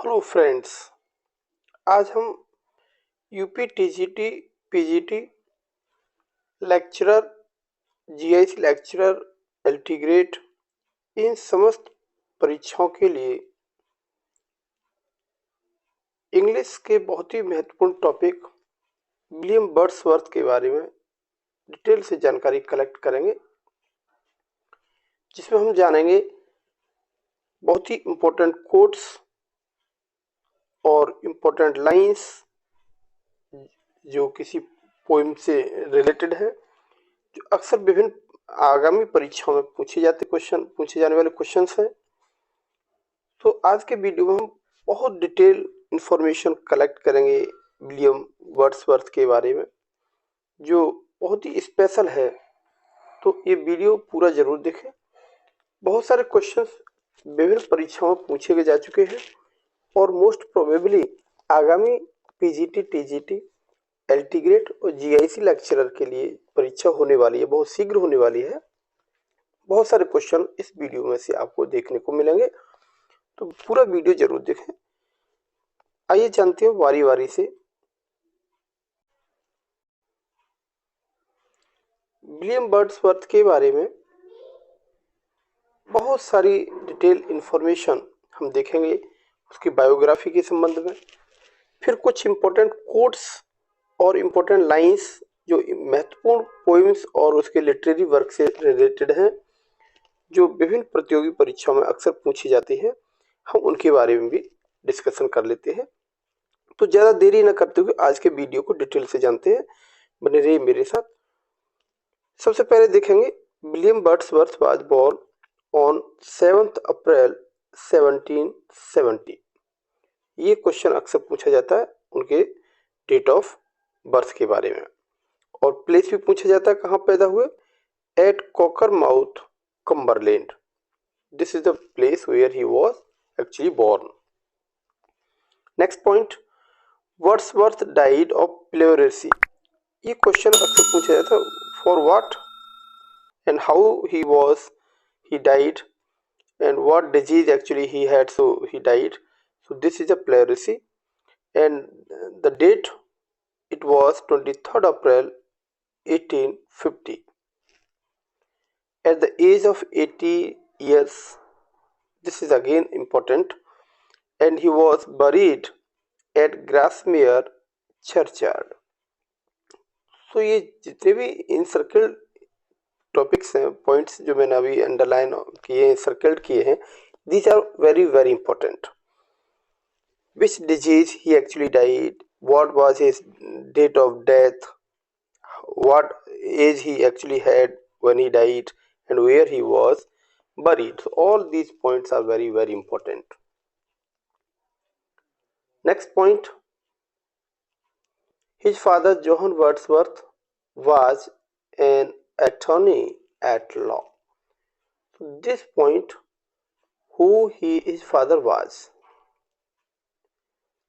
Hello friends. आज हम UP TGT PGT lecturer GIC lecturer LT grade इन समस्त परीक्षाओं के लिए इंग्लिश के बहुत ही महत्वपूर्ण टॉपिक विलियम वर्ड्सवर्थ के बारे में डिटेल से जानकारी कलेक्ट करेंगे, जिसमें हम जानेंगे बहुत ही इम्पोर्टेंट कोट्स और इम्पोर्टेंट लाइंस जो किसी पोइम से रिलेटेड है, जो अक्सर विभिन्न आगामी परीक्षाओं में पूछे जाने वाले क्वेश्चंस हैं। तो आज के वीडियो में हम बहुत डिटेल इंफॉर्मेशन कलेक्ट करेंगे विलियम वर्ड्सवर्थ के बारे में, जो बहुत ही स्पेशल है। तो ये वीडियो पूरा जरूर देखें। बहुत सारे क्वेश्चंस विभिन्न परीक्षाओं में पूछे गए जा चुके हैं और मोस्ट प्रोबेबली आगामी पीजीटी, टीजीटी, एलटी ग्रेड और जीआईसी लेक्चरर के लिए परीक्षा होने वाली है, बहुत शीघ्र होने वाली है। बहुत सारे क्वेश्चन इस वीडियो में से आपको देखने को मिलेंगे, तो पूरा वीडियो जरूर देखें। आइए जानते हैं वारी वारी से विलियम वर्ड्सवर्थ के बारे में। बहुत सारी डिटेल इंफॉर्मेशन हम देखेंगे उसकी बायोग्राफी के संबंध में, फिर कुछ इंपॉर्टेंट कोट्स और इम्पोर्टेंट लाइंस जो महत्वपूर्ण पोइम्स और उसके लिटरेरी वर्क से रिलेटेड हैं, जो विभिन्न प्रतियोगी परीक्षाओं में अक्सर पूछी जाती है, हम उनके बारे में भी डिस्कशन कर लेते हैं। तो ज़्यादा देरी न करते हुए आज के वीडियो को डिटेल से जानते हैं, बने रहिए मेरे साथ। सबसे पहले देखेंगे William Wordsworth was born on 7 April 1770। ये क्वेश्चन अक्सर पूछा जाता है उनके डेट ऑफ बर्थ के बारे में, और प्लेस भी पूछा जाता है कहाँ पैदा हुए, at Cockermouth, Cumberland. This is the place where he was actually born. Next point, Wordsworth died of pleurisy. ये क्वेश्चन अक्सर पूछा जाता है, for what and how he died and what disease actually he had, so he died. So this is a pleurisy, and the date, it was 23rd April 1850. At the age of 80 years, this is again important, and he was buried at Grasmere churchyard. So ये जितने भी इनसर्कल्ड topics हैं, points जो मैंने अभी underline किए हैं, circled किए हैं, these are very very important. Which disease he actually died, what was his date of death, what age he actually had when he died, and where he was buried. So all these points are very very important. Next point, his father John Wordsworth was an attorney at law. So this point, who his father was,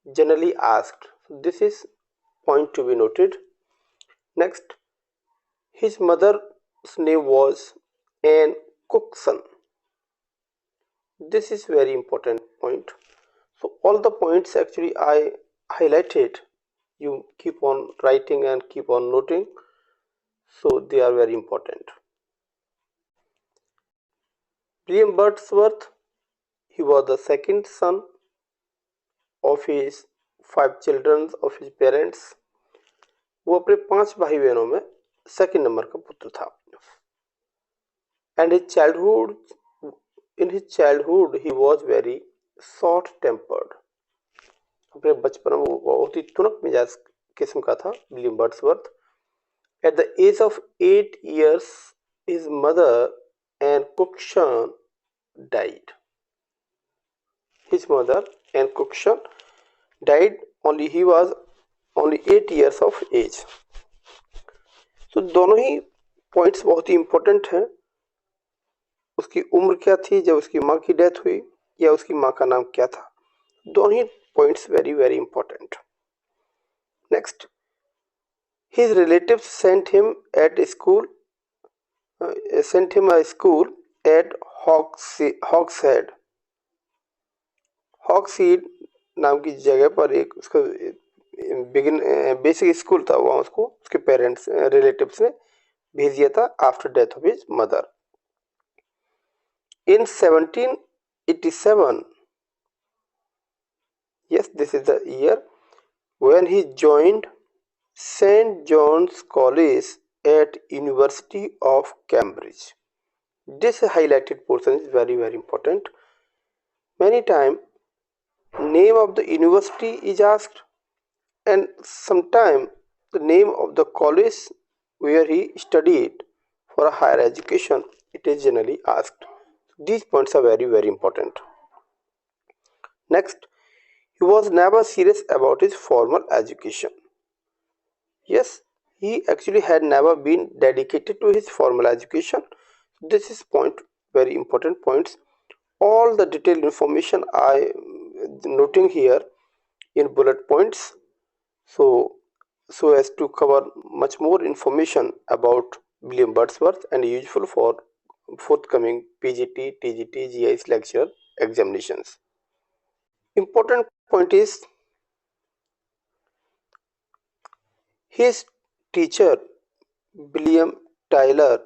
generally asked. So this is point to be noted. Next, his mother's name was Anne Cookson. This is very important point. So all the points actually I highlighted, you keep on writing and keep on noting, so they are very important. William Wordsworth, he was the second son of his 5 children of his parents. वो अपने 5 भाई बहनों में second number का पुत्र था। And in his childhood he was very short tempered. अपने बचपन में वो बहुत ही तुनक मिजाज किस्म का था William Wordsworth. At the age of 8 years, his mother Anne Cookson died. His mother Anne Cookson died, he was only 8 years of age. तो दोनों ही पॉइंट्स बहुत ही इंपॉर्टेंट हैं। उसकी उम्र क्या थी जब उसकी माँ की डेथ हुई, या उसकी माँ का नाम क्या था, दोनों ही points very very important. Next, his relatives sent him a school at Hogshead. Hogshead नाम की जगह पर एक उसका बेसिक स्कूल था, वहाँ उसको उसके पेरेंट्स रिलेटिव्स ने भेज दिया था after death of his mother. In 1787, yes, this is the year when he joined St. John's College at University of Cambridge. This highlighted portion is very important. Many times name of the university is asked, and sometime the name of the college where he studied for a higher education, it is generally asked. These points are very important. Next, he was never serious about his formal education. Yes, he actually had never been dedicated to his formal education. This is point, very important points. All the detailed information I noting here in bullet points, so as to cover much more information about William Wordsworth and useful for forthcoming PGT, TGT, GIS lecture examinations. Important point is his teacher William Tyler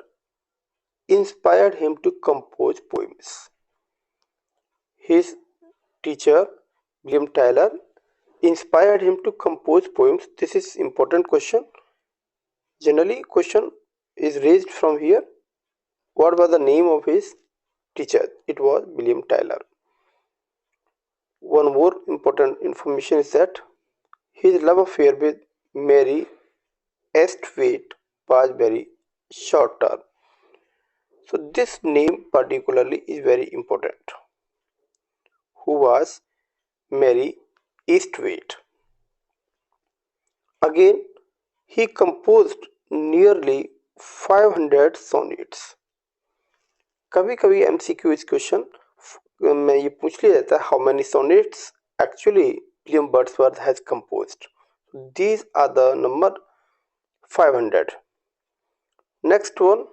inspired him to compose poems. His teacher William Tyler inspired him to compose poems. This is important question. Generally question is raised from here. What was the name of his teacher? It was William Tyler. One more important information is that his love affair with Mary Estveit was very short term. So this name particularly is very important. Who was Mary Estveit? Again, he composed nearly 500 sonnets. कभी कभी MCQ इस question में ये पूछ लिया जाता है, how many sonnets actually William Wordsworth has composed. These are the number 500. Next one,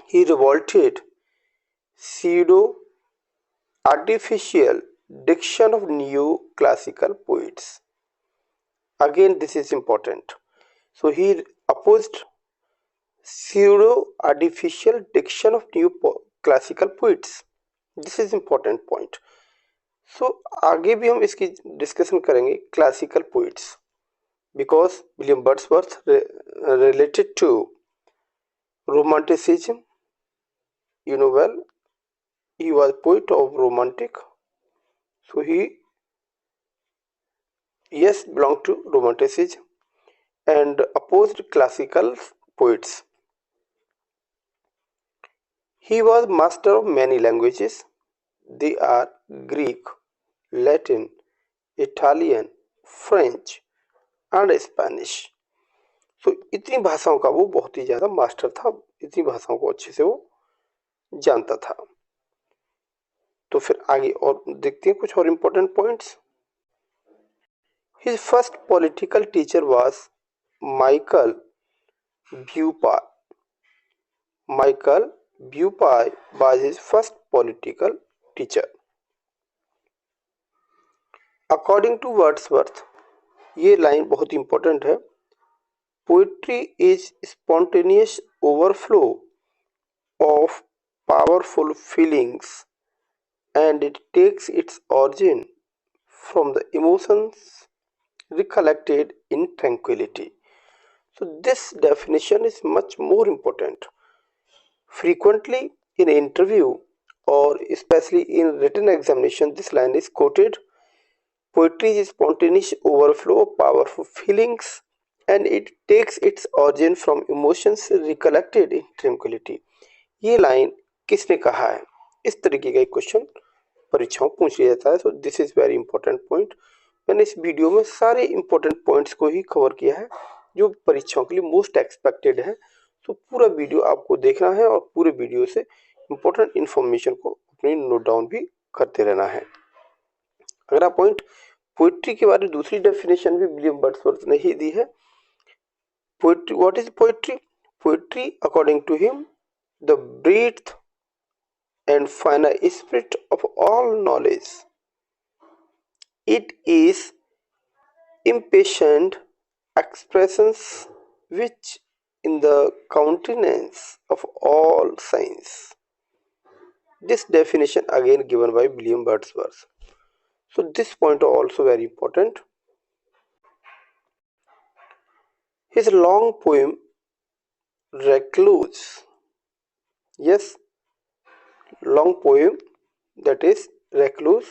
he revolted pseudo artificial diction of new classical poets. Again, this is important. So he opposed pseudo artificial diction of new classical poets. This is important point. So आगे भी हम इसकी discussion करेंगे classical poets, because William Wordsworth related to romanticism. You know well, he was poet of romantic, so he belonged to romanticism and opposed classical poets. He was master of many languages. They are Greek, Latin, Italian, French and Spanish. तो इतनी भाषाओं का वो बहुत ही ज़्यादा master था, इतनी भाषाओं को अच्छे से वो जानता था। तो फिर आगे और देखते हैं कुछ और important points. His first political teacher was Michael Bupai. Michael Bupai was his first political teacher. According to Wordsworth, ये लाइन बहुत इंपॉर्टेंट है, poetry is spontaneous overflow of powerful feelings and it takes its origin from the emotions recollected in tranquility. So this definition is much more important. Frequently in interview or especially in written examination, this line is quoted. Poetry is spontaneous overflow of powerful feelings and it takes its origin from emotions recollected in tranquility. ये line किसने कहा है? इस तरीके का एक question परीक्षाओं पूछ लिया जाता है. सो this is very important point. मैंने इस वीडियो में सारे इंपॉर्टेंट पॉइंट्स को ही कवर किया है जो परीक्षाओं के लिए मोस्ट एक्सपेक्टेड है. तो पूरा वीडियो आपको देखना है और पूरे वीडियो से इंपॉर्टेंट इंफॉर्मेशन को अपनी नोट डाउन भी करते रहना है. अगला पॉइंट, पोइट्री के बारे में दूसरी डेफिनेशन भी विलियम वर्ड्सवर्थ ने ही दी है. Poetry, what is poetry? Poetry according to him the breath and final spirit of all knowledge. It is impatient expressions which in the countenance of all signs. This definition again given by William Wordsworth. So this point also very important. His long poem Recluse. Yes, long poem that is Recluse.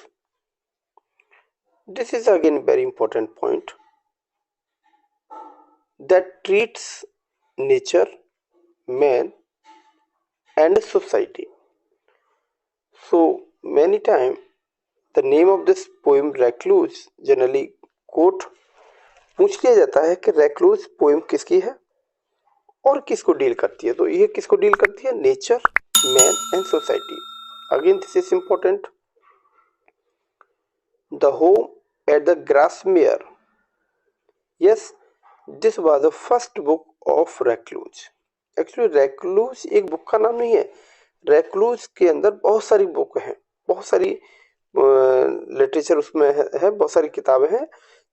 This is again very important point that treats nature, man and society. So many times the name of this poem Recluse generally quote पूछ लिया जाता है कि recluse poem किसकी है और किसको deal करती है। तो ये किसको डील करती है? Nature, man and society. Again this is important. The home at the Grasmere. Yes, this was the first book of recluse. Actually recluse एक बुक का नाम नहीं है। रेक्लूज के अंदर बहुत सारी बुक हैं, बहुत सारी लिटरेचर उसमें है, बहुत सारी किताबें हैं।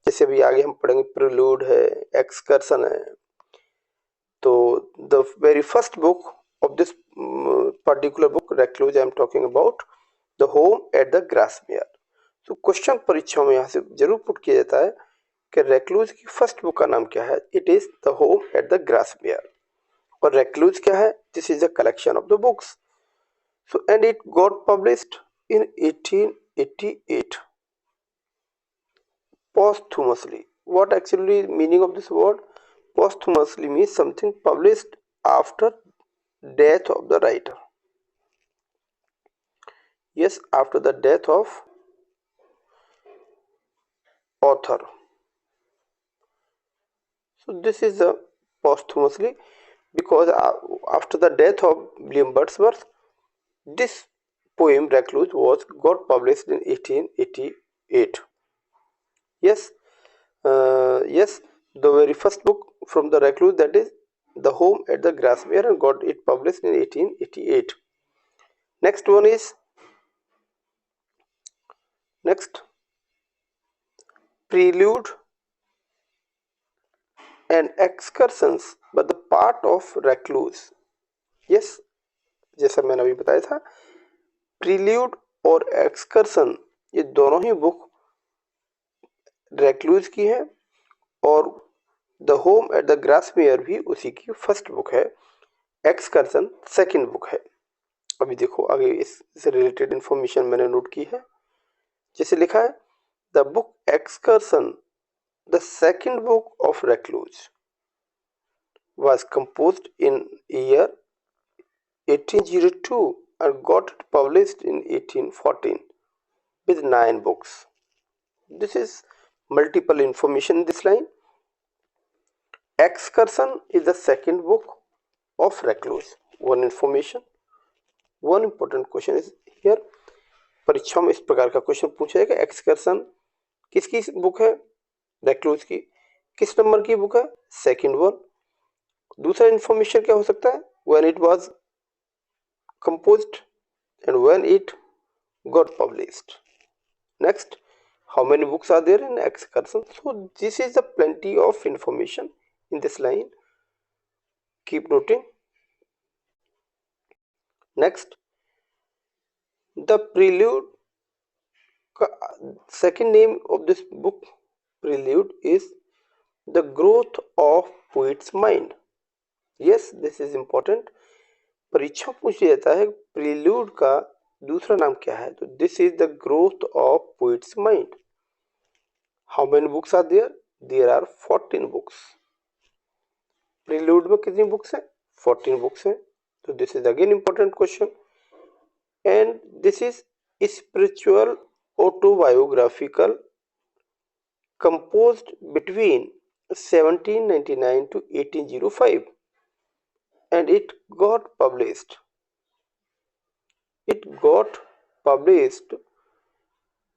जैसे अभी आगे हम पढ़ेंगे प्रिल्यूड है, एक्सकर्सन है। तो the very first book of this particular book recluse I am talking about the home at the Grasmere. तो क्वेश्चन परीक्षाओं में यहाँ से जरूर पुट किया जाता है कि रेक्लूज की फर्स्ट बुक का नाम क्या है? It is the home at the Grasmere. और रेक्लूज क्या है? This is the collection of the books. So and it got published in 1888 posthumously. What actually meaning of this word? Posthumously means something published after death of the writer. Yes, after the death of author. So this is the posthumously because after the death of William Wordsworth, this poem Recluse was got published in 1888. Yes, yes, the very first book from the Recluse, that is The Home at the Grasmere, and got it published in 1888. Next one is Prelude and Excursions by the part of Recluse. Yes, जैसा मैंने अभी बताया था, prelude और excursion ये दोनों ही book recluse की है और द होम एट द ग्रासमेयर भी उसी की फर्स्ट बुक है। एक्सकर्सन सेकंड बुक है। अभी देखो आगे इससे रिलेटेड इंफॉर्मेशन मैंने नोट की है। जैसे लिखा है the book excursion the second book of recluse was composed in year 1802 and got published in 1814 with 9 books. This is multiple information in this line. Excursion is the second book of Recluse. One information, one important question is here. परीक्षा में इस प्रकार का question पूछा जाएगा। Excursion किसकी book है? Recluse की। किस नंबर की बुक है? Second one. दूसरा इंफॉर्मेशन क्या हो सकता है? When it was composed and when it got published. Next, how many books are there in Excursion? So this is the plenty of information in this line. Keep noting. Next, the Prelude, second name of this book Prelude is The Growth of Poet's Mind. Yes, this is important. परीक्षा पूछ जाता है prelude का दूसरा नाम क्या है? तो this is the growth of poets mind. How many books are there? There are 14 books. Prelude में कितनी बुक्स हैं? 14 बुक्स हैं। तो this is again important question and this is spiritual autobiographical composed between 1799 to 1805 and it got published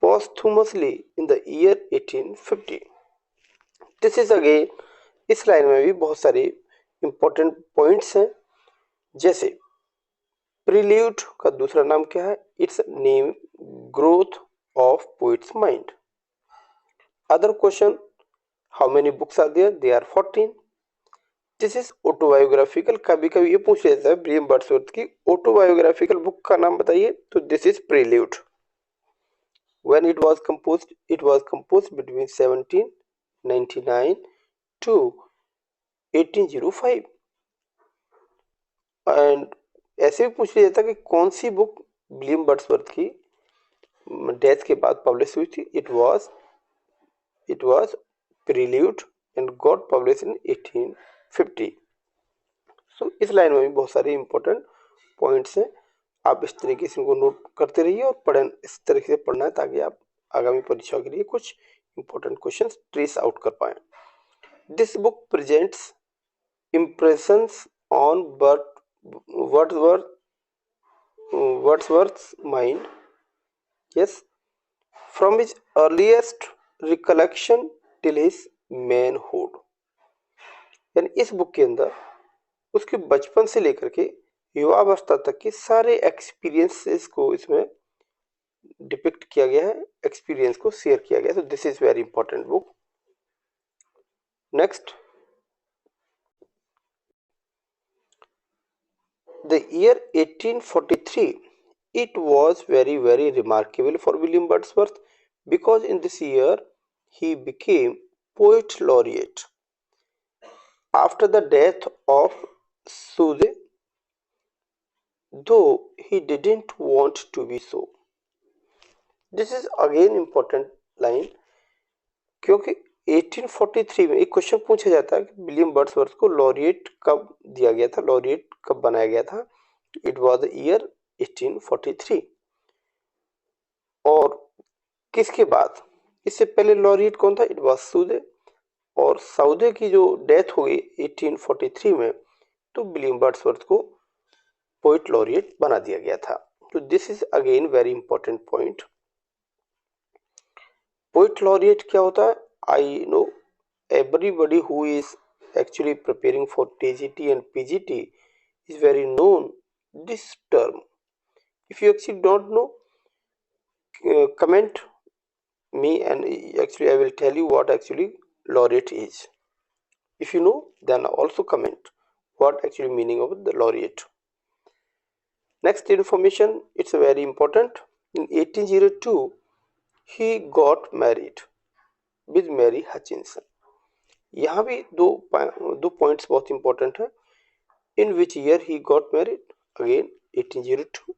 posthumously in the year 1850. This is again इस line में भी बहुत सारे इंपॉर्टेंट पॉइंट्स हैं। जैसे प्रील्यूड का दूसरा नाम क्या है? It's name growth of poets mind. Other question, how many books are there? They are 14. This is autobiographical. कभी कभी ये पूछ लेता है विलियम वर्ड्सवर्थ की ऑटोबायोग्राफिकल बुक का नाम बताइए, तो this is prelude. When it was composed between 1799 to 1805। And ऐसे भी पूछ लिया जाता कि कौन सी बुक विलियम वर्ड्सवर्थ की डेथ के बाद पब्लिश हुई थी। It was prelude and got publish in 1850। सो इस लाइन में भी बहुत सारे इंपॉर्टेंट पॉइंट्स हैं, आप इस तरीके से इनको नोट करते रहिए और पढ़ें, इस तरीके से पढ़ना है ताकि आप आगामी परीक्षाओं के लिए कुछ इंपॉर्टेंट क्वेश्चंस ट्रेस आउट कर पाएं। This book presents impressions on Wordsworth's mind, yes, from his earliest recollection till his manhood। यानी इस बुक के अंदर उसके बचपन से लेकर के युवावस्था तक के सारे एक्सपीरियंसेस को इसमें डिपिक्ट किया गया है, एक्सपीरियंस को शेयर किया गया है। तो this is very important book. Next, the year 1843, it was very remarkable for William Wordsworth because in this year he became poet laureate after the death of Southey, though he didn't want to be so। This is again important line, क्योंकि 1843 में एक question पूछा जाता है कि William Wordsworth को laureate कब दिया गया था, लॉरिएट कब बनाया गया था। It was the year 1843। और किसके बाद, इससे पहले लॉरिएट कौन था? It was Southey. और साउदे की जो डेथ हो गई 1843 में, तो विलियम वर्ड्सवर्थ को पोइट लॉरिएट बना दिया गया था। तो this is again very important point. Poet laureate क्या होता है? I know everybody who is actually preparing for TGT and PGT is very known this term. If you actually don't know, comment me and actually I will tell you what actually laureate is. If you know, then also comment what actually meaning of the laureate. Next information, it's very important. In 1802, he got married with Mary Hutchinson। यहाँ भी दो points बहुत important है। In which year he got married? Again 1802।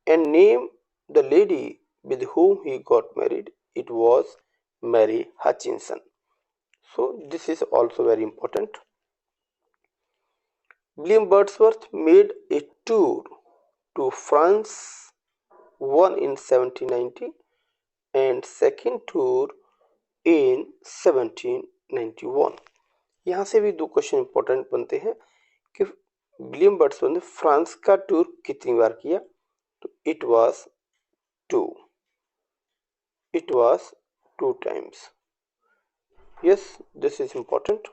And name the lady with whom he got married, it was Mary Hutchinson। So this is also very important। William Wordsworth made a tour to France, one in 1790 and second tour in 1791। यहाँ से भी दो question important बनते हैं कि William Wordsworth ने France का tour कितनी बार किया? तो it was two times. Yes, this is important.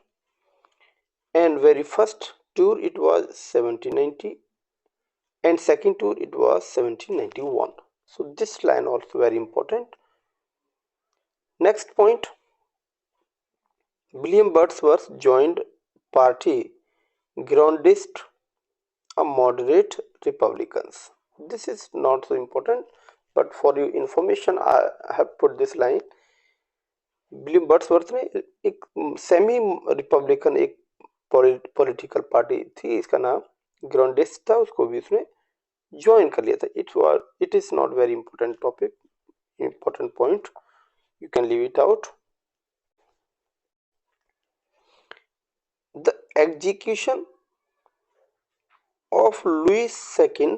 And very first tour it was 1790 and second tour it was 1791। So this line also very important। Next point, William Wordsworth joined party Girondist, a moderate Republicans। This is not so important, but for your information I have put this line। William Wordsworth ने एक semi Republican एक political party थी, इसका नाम ग्रोंडिस्ट था, उसको भी उसने ज्वाइन कर लिया था। It is not very important topic, important point, you can leave it out. The execution of Louis II,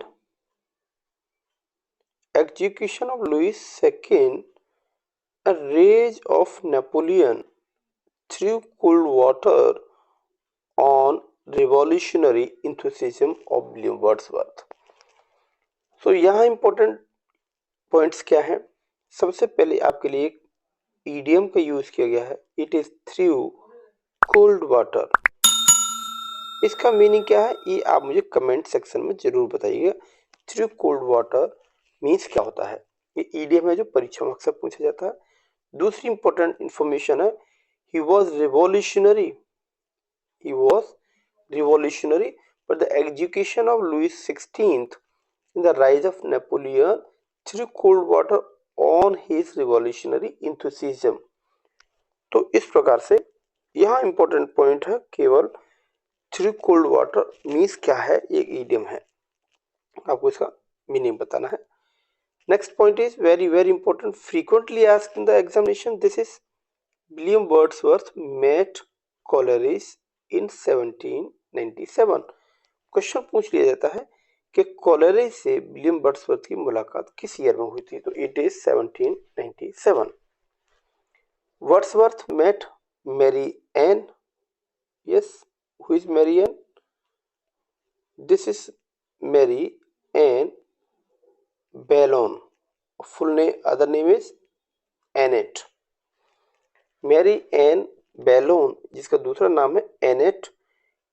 a rage of Napoleon threw cold water on revolutionary enthusiasm of William Wordsworth। So यहाँ important points क्या है? सबसे पहले आपके लिए एक idiom का use किया गया है, it is threw cold water। इसका मीनिंग क्या है ये आप मुझे कमेंट सेक्शन में जरूर बताइएगा। थ्रू कोल्ड वाटर मीन्स क्या होता है? ये ईडियम है जो परीक्षा में अक्सर पूछा जाता है। दूसरी इंपॉर्टेंट इंफॉर्मेशन है, he was revolutionary, he was revolutionary, but the execution of Louis XVI in the rise of Napoleon threw cold water on his revolutionary enthusiasm. तो इस प्रकार से यहाँ इंपॉर्टेंट पॉइंट है, केवल थ्रू कोल्ड वाटर मीन्स क्या है, एक इडियम है, आपको इसका मीनिंग बताना है. Next point is very very important, frequently asked in the examination. This is William Wordsworth met Coleridge in 1797. Question पूछ लिया जाता है कि कोलेरिज से विलियम वर्ड्सवर्थ की मुलाकात किस ईयर में हुई थी, तो it is 1797. Wordsworth met Mary Ann. Yes, who is Mary Ann? This is Mary Ann Vallon. Full name, other name is Annette. Mary Ann Vallon, जिसका दूसरा नाम है Annette,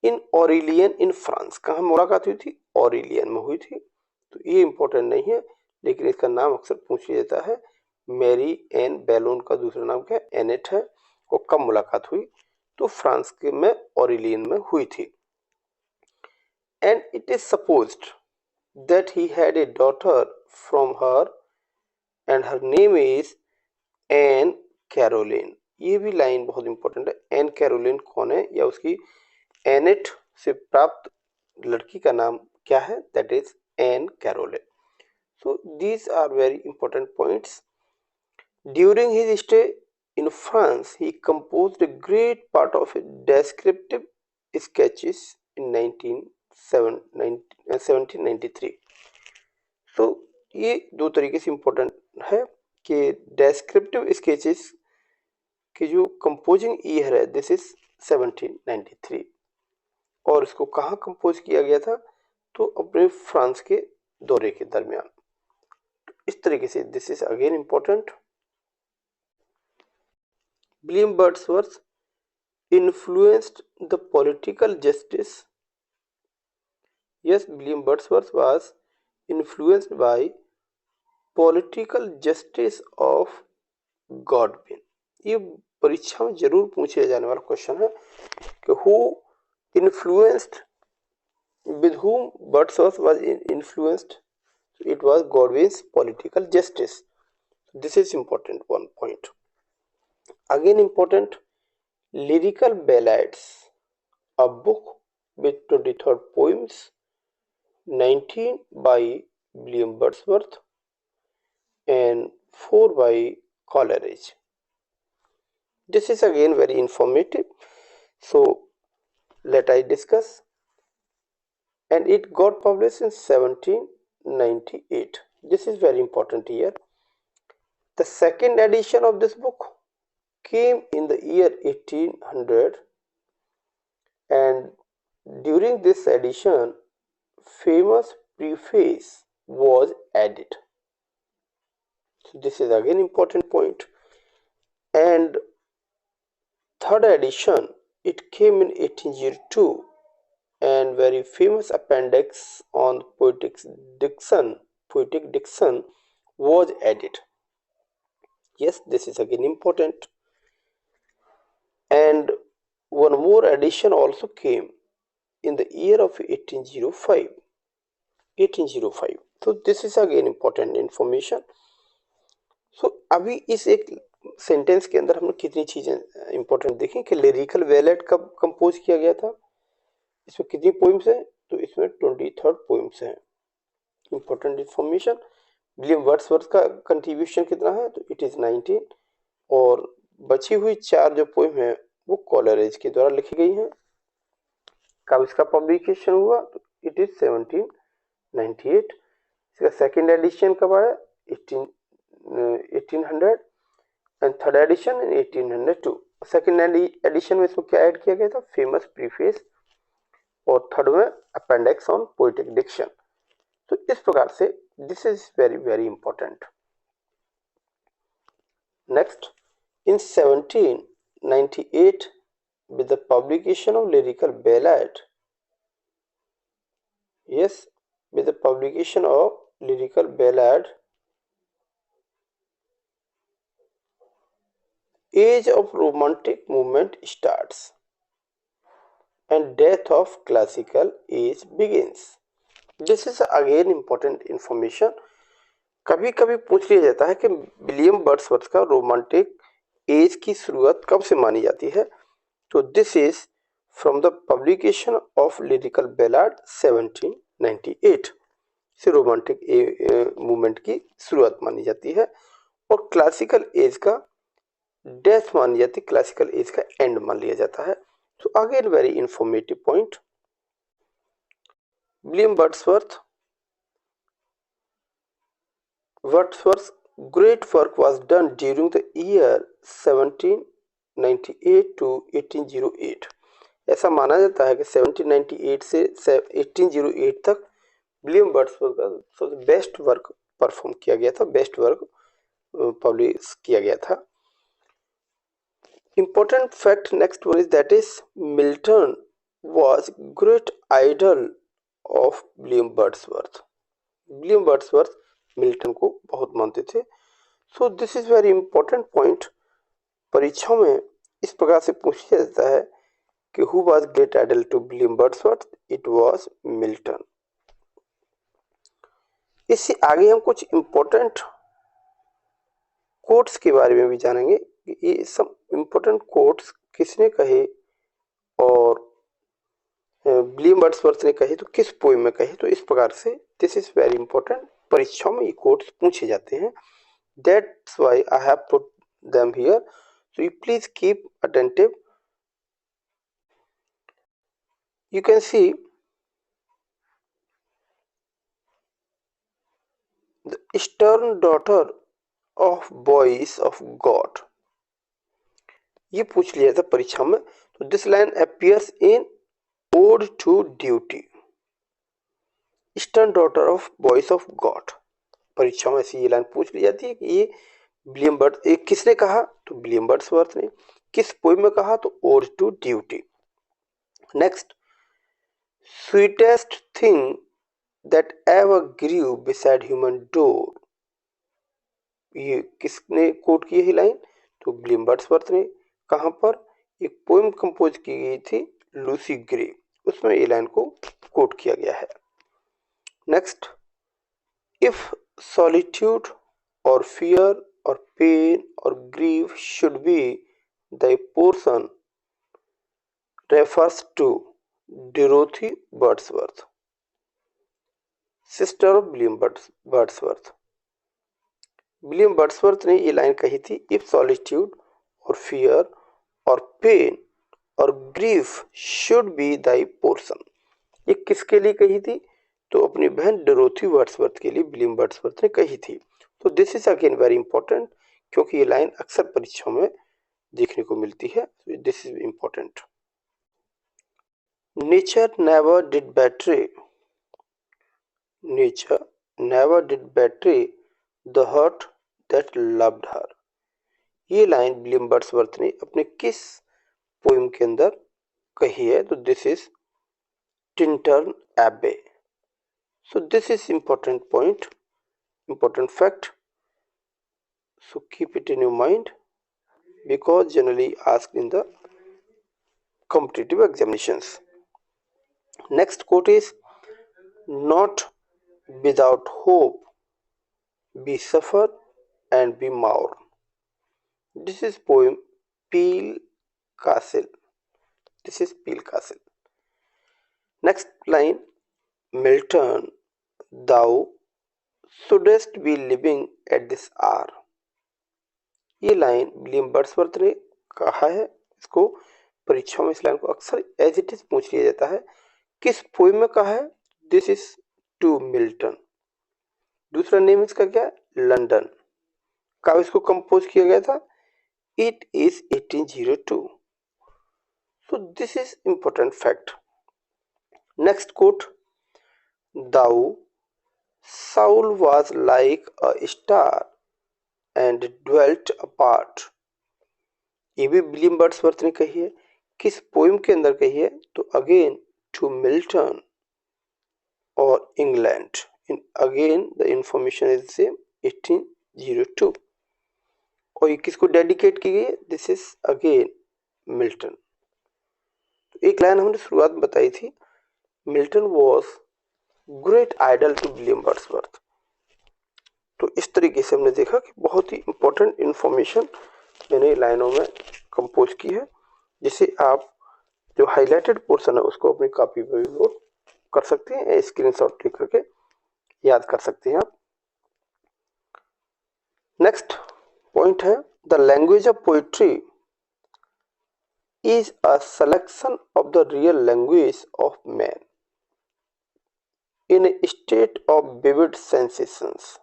in Orleans in France. कहाँ मुलाकात हुई थी? ऑरिलियन में हुई थी. तो ये इंपॉर्टेंट नहीं है, लेकिन इसका नाम अक्सर पूछ लिया जाता है. मैरी एन बेलोन का दूसरा नाम क्या है? एनेट है. वो कब मुलाकात हुई? तो फ्रांस के में ऑरिलियन में हुई थी. And it is supposed that he had a daughter from her and her name is Ann Caroline. ये भी लाइन बहुत इंपॉर्टेंट है. एन कैरोलिन कौन है, या उसकी एनेट से प्राप्त लड़की का नाम क्या है? That is Ann Caroline. So these are very important points. During his stay in France, he composed a great part of his descriptive sketches in 1793. तो ये दो तरीके से इम्पोर्टेंट है कि डेस्क्रिप्टिव स्केचेस की जो कंपोजिंग ईयर है, दिस इज 1793. और इसको कहाँ कंपोज किया गया था? तो अपने फ्रांस के दौरे के दरमियान. इस तरीके से this is again important. William Wordsworth influenced the political justice. Yes, William Wordsworth was influenced by political justice of Godwin. ये परीक्षा में जरूर पूछे जाने वाला क्वेश्चन है कि who influenced, with whom Wordsworth was influenced. It was Godwin's political justice. This is important one point. Again important, lyrical ballads, a book with 23 poems, 19 by William Wordsworth and 4 by Coleridge. This is again very informative, so let I discuss. And it got published in 1798. This is very important here. The second edition of this book came in the year 1800, and during this edition famous preface was added. So this is again important point. And third edition, it came in 1802, and very famous appendix on poetic diction was added. Yes, this is again important. And one more edition also came in the year of 1805. So this is again important information. So अभी इस एक sentence के अंदर हमने कितनी चीजें important देखी कि लिरिकल बैलेट कब कंपोज किया गया था, इसमें कितनी पोइम्स हैं, तो इसमें 23 पोइम्स हैं. Important information. विलियम वर्ड्सवर्थ का कंट्रीब्यूशन कितना है, तो इट इज 19, और बची हुई 4 जो पोइम है वो कॉलरेज के द्वारा लिखी गई हैं. कब इसका पब्लिकेशन हुआ, तो इट इज 1798. इसका सेकेंड एडिशन कब आया, 1800, and third addition in 1802. Second edition में इसको क्या ऐड किया गया था, फेमस प्रीफेस, और थर्ड में अपेंडिक्स ऑन पोएटिक डिक्शन. तो इस प्रकार से this is very very important. Next, in 1798, with the publication of lyrical ballad, yes, with the publication of lyrical ballad, age of romantic movement starts and death of classical age begins. This is again important information. कभी कभी पूछ लिया जाता है कि William Wordsworth का romantic as की शुरुआत कब से मानी जाती है। तो this is from the publication of lyrical ballad 1798 से रोमांटिक मूवमेंट की शुरुआत मानी जाती है और क्लासिकल एज का डेथ मानी जाती है, क्लासिकल एज का एंड मान लिया जाता है। So again very informative point. William Wordsworth's great work was done during the year 1798 to 1808. ऐसा माना जाता है कि 1798 से 1808 तक विलियम वर्ड्सवर्थ का सबसे बेस्ट वर्क परफॉर्म किया गया था, बेस्ट वर्क पब्लिश किया गया था। Important fact next one is that is Milton was great idol of William Wordsworth. William Wordsworth Milton को बहुत मानते थे। So this is very important point. परीक्षाओं में इस प्रकार से पूछा जाता है कि who was great idol to William Wordsworth? It was Milton. इससे आगे हम कुछ important कोट्स के बारे में भी जानेंगे। ये सब इम्पोर्टेंट कोट्स किसने कहे और विलियम वर्ड्सवर्थ ने कहे तो किस पोएम में कहे। तो इस प्रकार से दिस इज वेरी इंपॉर्टेंट, परीक्षाओं में ये कोट्स पूछे जाते हैं। That's why I have put them here, so you please keep attentive. You can see the stern daughter of voice of God, ये पूछ लिया था परीक्षा में। तो this line appears in ode to duty, stern daughter of voice of God. परीक्षा में ऐसी ये लाइन पूछ ली जाती है कि ये विलियम वर्ड्स किसने कहा, तो विलियम वर्ड्सवर्थ ने। किस पोएम में कहा, तो ode to duty. Next, sweetest thing that ever grew beside human door, ये किसने कोट की है लाइन, तो विलियम वर्ड्सवर्थ ने। कहां पर, एक पोएम कंपोज की गई थी लूसी ग्रे, उसमें ये लाइन को कोट किया गया है। नेक्स्ट, इफ सॉलिट्यूड और फियर और पेन और grief should be the portion refers to Dorothy Wordsworth, sister of William Wordsworth. William Wordsworth ने ये लाइन कही थी, इफ सॉलिट्यूड और फियर और पेन और grief should be thy portion. ये किसके लिए कही थी, तो अपनी बहन डोरोथी वर्ड्सवर्थ के लिए विलियम वर्ड्सवर्थ ने कही थी। तो this is again very important, क्योंकि ये लाइन अक्सर परीक्षाओं में देखने को मिलती है। This is important. Nature never did betray, nature never did betray the heart that loved her, ये लाइन विलियम वर्ड्सवर्थ ने अपने किस पोएम के अंदर कही है, तो दिस इज टिंटर्न एबे। सो this is important point, important fact, so keep it in your mind because generally asked in the competitive examinations. Next quote is, not without hope we suffer and we mourn. This is poem Peel Castle. This is Peel Castle. Next line, Milton, thou shouldest be living at this hour. ये line William Wordsworth ने कहा है। इसको परीक्षाओं में इस line को अक्सर एज इट इज पूछ लिया जाता है। किस पोएम में कहा है, दिस इज टू मिल्टन। दूसरा नेम इसका क्या है, लंदन। कब इसको कंपोज किया गया था, it is 1802। So this is important fact. Next quote, thou soul was like a star and dwelt apart, ये भी विलियम वर्ड्सवर्थ ने कही है। किस पोएम के अंदर कही है, तो अगेन टू मिल्टन और England. Again the information is same, 1802। और ये किसको डेडिकेट की गई है? This is again Milton. तो एक लाइन हमने शुरुआत में बताई थी, Milton was great idol to William Wordsworth. तो इस तरीके से हमने देखा कि बहुत ही इंपॉर्टेंट इंफॉर्मेशन मैंने लाइनों में कंपोज की है, जिसे आप जो हाईलाइटेड पोर्शन है उसको अपनी कॉपी पर भी नोट कर सकते हैं या स्क्रीनशॉट लेकर के याद कर सकते हैं आप। नेक्स्ट पॉइंट है, the language of poetry is a selection of the real language of man in A state of vivid sensations.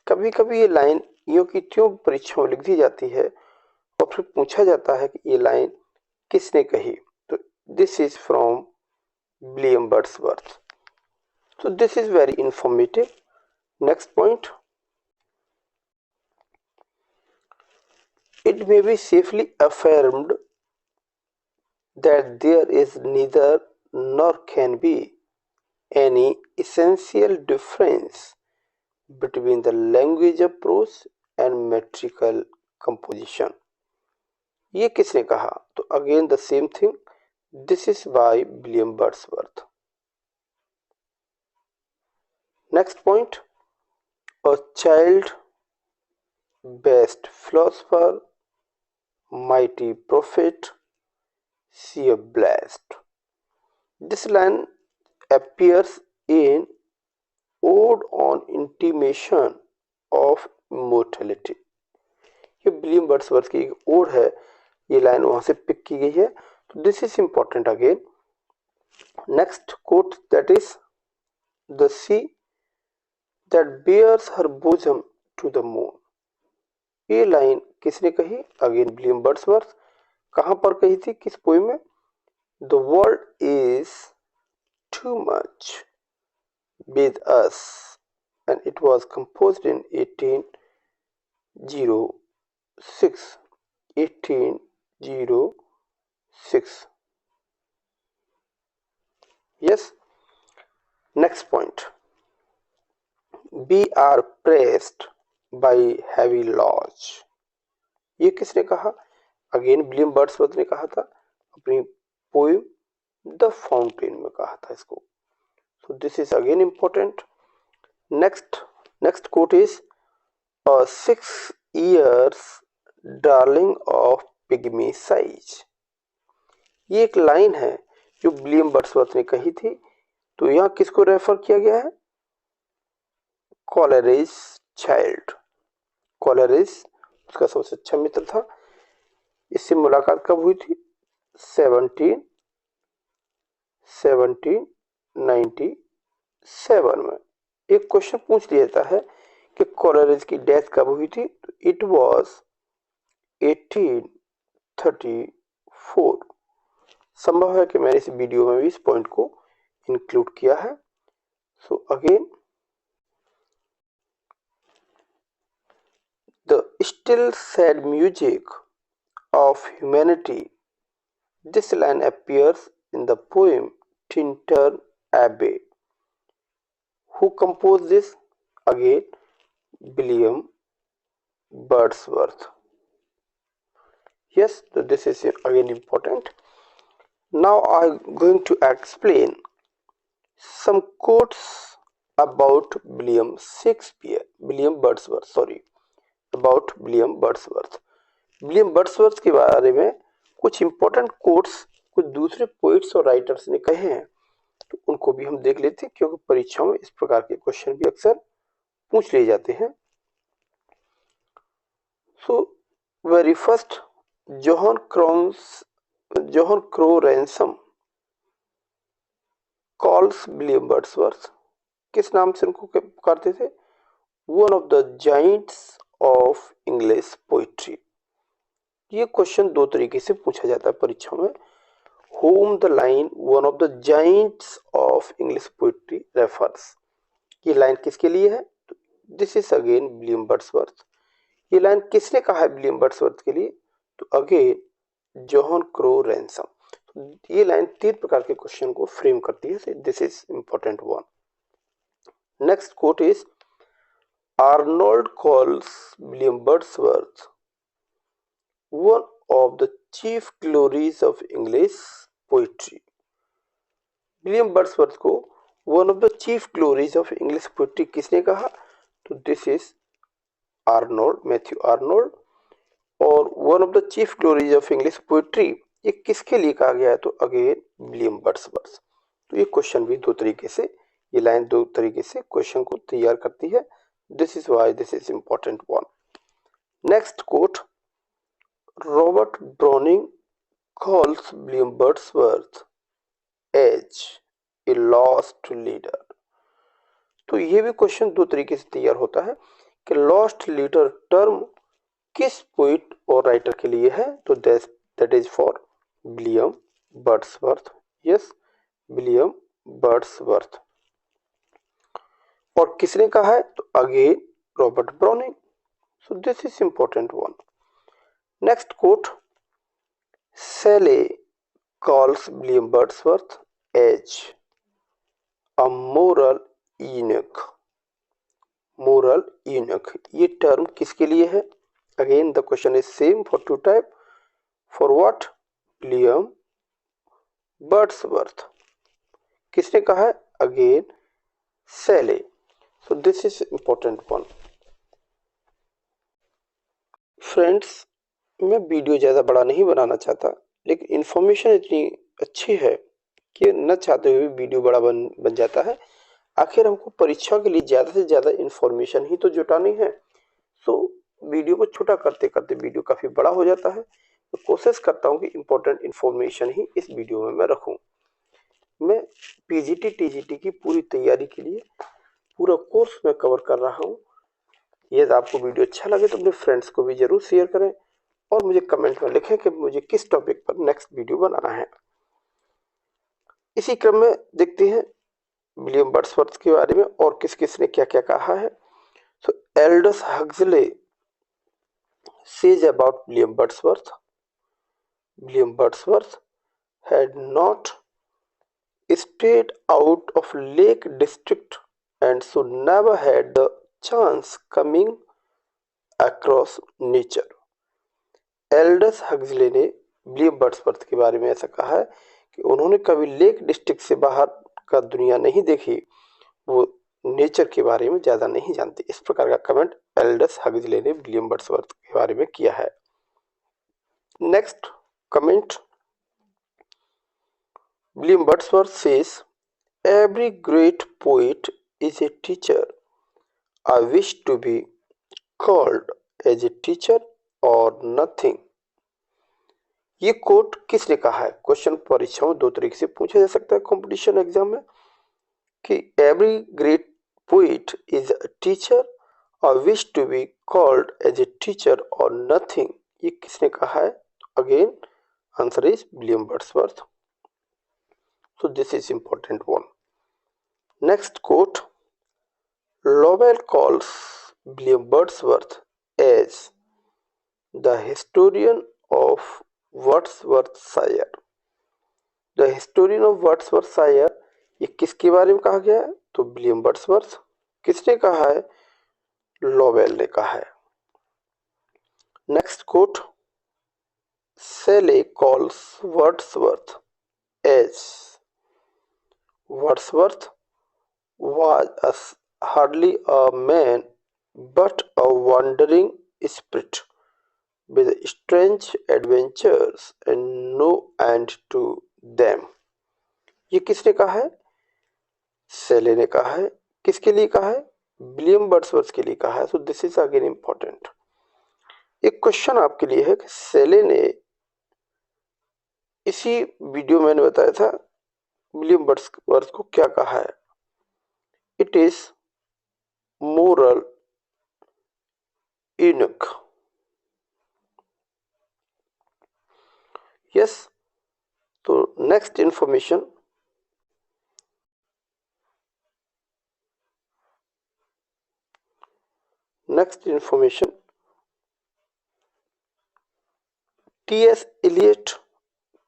कभी कभी ये लाइन यूं की त्यों परीक्षा में लिख दी जाती है और फिर पूछा जाता है कि ये लाइन किसने कही। तो this is from William Wordsworth. So this is very informative. Next point, it may be safely affirmed that there is neither nor can be any essential difference between the language of prose and metrical composition. ये किसने कहा? तो again the same thing. This is by William Wordsworth. Next point, a child, best philosopher, mighty prophet, see a blessed. This line appears in Ode on Intimation of Immortality. ये William Wordsworth की एक odd है, ये line वहां से pick की गई है। तो this is important again. Next quote, that is the sea that bares her bosom to the moon. ये लाइन किसने कही? Again William Wordsworth. कहां पर कही थी, किस पोएम में? The world is too much with us, and it was composed in 1806. 1806. Yes. Next point. We are pressed by heavy loss. ये किसने कहा? अगेन विलियम वर्ड्सवर्थ ने कहा था, अपनी पोएम द फाउंटेन में कहा था इसको। So this is again important. Next quote is, a 6 years darling of pygmy size. ये एक लाइन है जो विलियम वर्ड्सवर्थ ने कही थी। तो यहाँ किसको रेफर किया गया है? Coleridge child. कॉलरिज उसका सबसे अच्छा मित्र था। इससे मुलाकात कब हुई थी? 1797 में। एक क्वेश्चन पूछ लिया जाता है कि कॉलरिज की डेथ कब हुई थी? तो इट वाज 1834। संभव है कि मैंने इस वीडियो में भी इस पॉइंट को इंक्लूड किया है। So again, the still sad music of humanity, this line appears in the poem Tintern एबे। Who composed this? Again, William Wordsworth. Yes, so this is again important. Now I'm going to explain some quotes about William Wordsworth. About William Wordsworth. William Wordsworth के बारे में कुछ important quotes कुछ दूसरे poets और writers ने कहे हैं, तो उनको भी हम देख लेते हैं, क्योंकि परीक्षाओं में इस प्रकार के क्वेश्चन भी अक्सर पूछ लिए जाते हैं। So very first, Johan Crowe ransom calls William Wordsworth. किस नाम से उनको पुकारते थे? One of the Giants of English poetry. ये क्वेश्चन दो तरीके से पूछा जाता है परीक्षा में। whom the line one of the giants of English poetry refers. ये लाइन किसके लिए है? This is again William Wordsworth. ये लाइन किसने कहा है विलियम वर्ड्सवर्थ के लिए? तो अगेन जोहन क्रो रैंसम। ये लाइन 3 प्रकार के क्वेश्चन को फ्रेम करती है। This is important one. Next quote is, Arnold calls William Wordsworth one of the chief glories of English poetry. William Wordsworth को one of the chief glories of English poetry किसने कहा? तो this is Arnold, Matthew Arnold. और one of the chief glories of English poetry ये किसके लिए कहा गया है? तो अगेन विलियम वर्ड्सवर्थ। तो ये क्वेश्चन भी दो तरीके से, ये लाइन दो तरीके से क्वेश्चन को तैयार करती है। This is why this is important one. Next quote, Robert Browning calls William Wordsworth as a lost leader। तो ये भी क्वेश्चन दो तरीके से तैयार होता है कि लॉस्ट लीडर टर्म किस पोइट और राइटर के लिए है? तो that is for William Wordsworth. Yes, William Wordsworth. और किसने कहा है? तो again Robert Browning. So this is important one. Next quote, Shelley calls William Wordsworth as a moral eunuch। moral eunuch ये टर्म किसके लिए है? Again the question is same for two type. For what? William Wordsworth. किसने कहा है? Again Shelley। So this is important one. Friends, मैं video ज़्यादा बड़ा नहीं बनाना चाहता, लेकिन इन्फॉर्मेशन इतनी अच्छी है कि न चाहते हुए वीडियो बड़ा बन जाता है। आखिर हमको परीक्षा के लिए ज़्यादा से ज़्यादा इन्फॉर्मेशन ही तो जुटानी है। सो वीडियो को छोटा करते करते वीडियो काफ़ी बड़ा हो जाता है। तो कोशिश करता हूँ कि इम्पोर्टेंट इन्फॉर्मेशन ही इस वीडियो में मैं रखूँ। मैं पीजीटी टीजीटी की पूरी तैयारी के लिए पूरा कोर्स में कवर कर रहा हूँ। यदि आपको वीडियो अच्छा लगे तो अपने फ्रेंड्स को भी जरूर शेयर करें और मुझे कमेंट में लिखें कि मुझे किस टॉपिक पर नेक्स्ट वीडियो बनाना है। इसी क्रम में देखते हैं विलियम वर्ड्सवर्थ के बारे में और किस किस ने क्या क्या कहा है। So Aldous Huxley says about William Wordsworth, William Wordsworth had not stayed out of Lake District and so never had the chance coming across nature। Aldous Huxley ने विलियम वर्ड्सवर्थ के बारे में ऐसा कहा है कि उन्होंने कभी लेक डिस्ट्रिक्ट से बाहर का दुनिया नहीं देखी, वो नेचर के बारे में ज़्यादा नहीं जानते। इस प्रकार का कमेंट एल्डस हक्सले ने विलियम वर्ड्सवर्थ के बारे में किया है। Next comment, William Wordsworth says every great poet is a teacher. I wish to be called as a teacher और नथिंग। ये कोट किसने कहा है? क्वेश्चन परीक्षा में दो तरीके से पूछा जा सकता है कंपटीशन एग्जाम में कि every great poet is a teacher और wish to be called as a teacher और नथिंग। ये किसने कहा है? Again answer is William Wordsworth. So this is important one. Next quote, Lowell calls William Wordsworth as the historian of Wordsworthshire। The historian of Wordsworthshire ये किसके बारे में कहा गया है? तो विलियम वर्ड्सवर्थ। किसने कहा है? लोवेल ने कहा है। Next quote, Shelley calls Wordsworth as Wordsworth was hardly a man but a wandering spirit with strange adventures and no end to them। ये किसने कहा है? Shelley ने कहा है। किसके लिए कहा है? विलियम वर्ड्सवर्थ के लिए कहा है। सो दिस इज अगेन इंपॉर्टेंट। एक क्वेश्चन आपके लिए है कि Shelley ने इसी वीडियो में मैंने बताया था विलियम वर्ड्सवर्थ को क्या कहा है? It is moral eunuch। Yes, तो next information, T.S. Eliot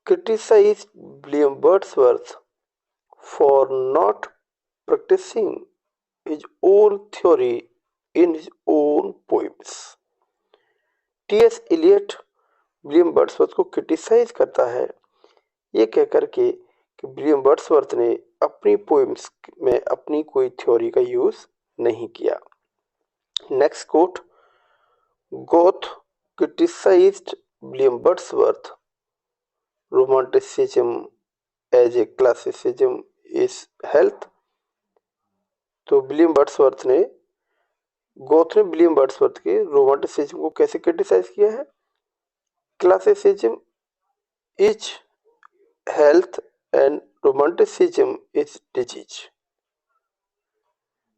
criticized William Wordsworth for not practicing his own theory in his own poems. T.S. Eliot William Wordsworth को क्रिटिसाइज करता है ये कहकर के कि विलियम वर्ड्सवर्थ ने अपनी पोएम्स में अपनी कोई थ्योरी का यूज नहीं किया। Next quote, Goethe criticised William Wordsworth romanticism as a classicism is health. तो विलियम वर्ड्सवर्थ ने गोथ ने विलियम वर्ड्सवर्थ के रोमांटिसिज्म को कैसे क्रिटिसाइज किया है? Classicism is health and romanticism is disease.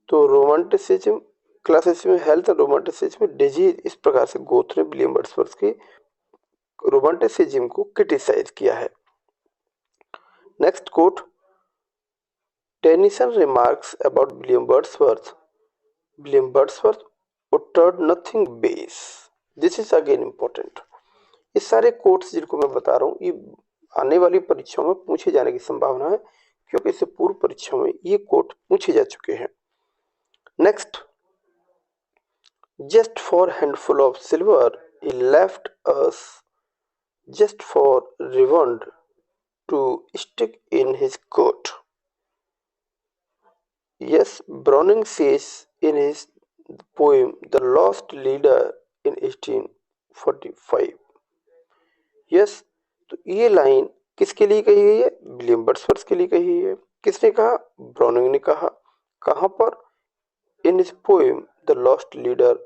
तो रोमांटिसिज्म, क्लासिसिज्म हेल्थ और रोमांटिसिज्म डिजीज, इस प्रकार से गोथ ने विलियम वर्ड्सवर्थ के रोमांटिसिज्म को क्रिटिसाइज किया है। Next quote, Tennyson remarks about William Wordsworth uttered nothing base. This is again important. ये सारे कोट्स जिनको मैं बता रहा हूँ ये आने वाली परीक्षाओं में पूछे जाने की संभावना है क्योंकि इससे पूर्व परीक्षाओं में ये कोट पूछे जा चुके हैं। Next, just for handful of silver he left us, just for revenge to stick in his coat. Yes, Browning says in his poem The Lost Leader in 1845. Yes, तो ये लाइन किसके लिए कही गई है? विलियम वर्ड्सवर्थ के लिए कही है। किसने कहा? ब्राउनिंग ने कहा। कहाँ पर? In his poem the lost leader.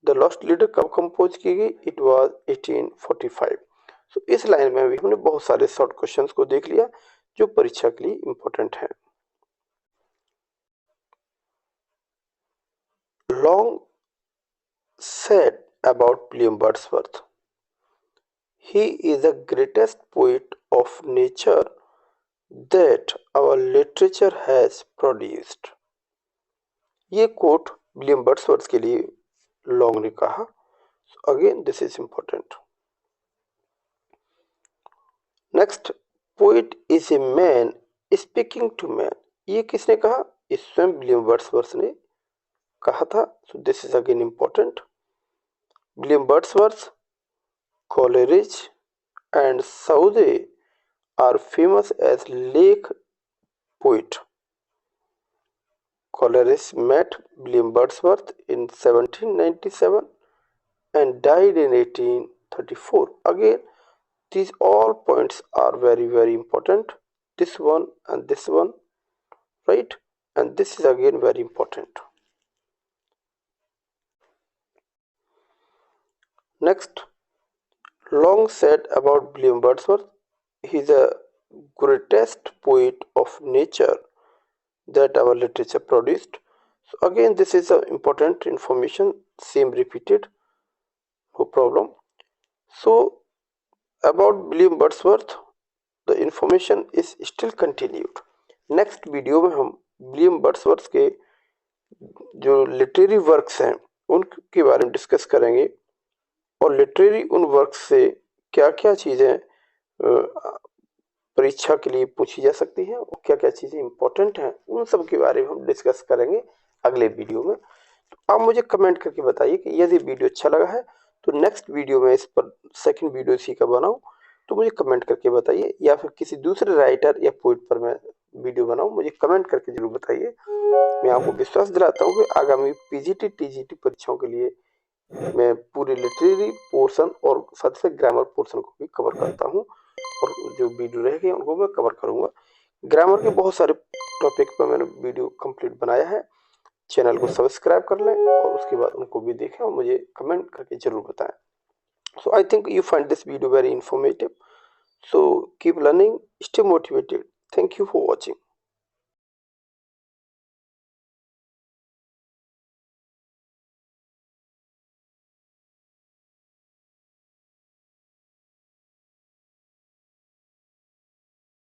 The lost leader कब कंपोज की गई? It was 1845। तो इस लाइन में भी हमने बहुत सारे शॉर्ट क्वेश्चंस को देख लिया जो परीक्षा के लिए इंपॉर्टेंट है। Long said about William Wordsworth, he is the greatest poet of nature that our literature has produced. ये कोट विलियम वर्ड्सवर्थ के लिए लॉन्ग ने कहा। Again this is important. Next, poet is a man speaking to man. ये किसने कहा? ये स्वयं विलियम वर्ड्सवर्थ ने कहा था। सो this is again important. William Wordsworth, Coleridge and Southey are famous as lake poet. Coleridge met William Wordsworth in 1797 and died in 1834. Again, these all points are very, very important. This one and this one, right? And this is again very important. Next, Long said about William Wordsworth, he is the greatest poet of nature that our literature produced. So again, this is important information, same repeated, no problem. So about William Wordsworth, the information is still continued. Next video में हम William Wordsworth के जो literary works हैं उनके बारे में discuss करेंगे और लिटरेरी उन वर्क से क्या क्या चीज़ें परीक्षा के लिए पूछी जा सकती हैं और क्या क्या चीज़ें इंपॉर्टेंट हैं उन सब के बारे में हम डिस्कस करेंगे अगले वीडियो में। तो आप मुझे कमेंट करके बताइए कि यदि वीडियो अच्छा लगा है तो नेक्स्ट वीडियो में इस पर सेकंड वीडियो इसी का बनाऊं, तो मुझे कमेंट करके बताइए, या फिर किसी दूसरे राइटर या पोइट पर मैं वीडियो बनाऊं, मुझे कमेंट करके जरूर बताइए। मैं आपको विश्वास दिलाता हूँ कि आगामी पीजीटी टीजीटी परीक्षाओं के लिए मैं पूरे लिटरेरी पोर्शन और साथ ही ग्रामर पोर्शन को भी कवर करता हूं और जो वीडियो रह गए उनको मैं कवर करूंगा। ग्रामर के बहुत सारे टॉपिक पर मैंने वीडियो कंप्लीट बनाया है। चैनल को सब्सक्राइब कर लें और उसके बाद उनको भी देखें और मुझे कमेंट करके जरूर बताएं। So I think you find this video very informative. So keep learning, stay motivated. Thank you for watching.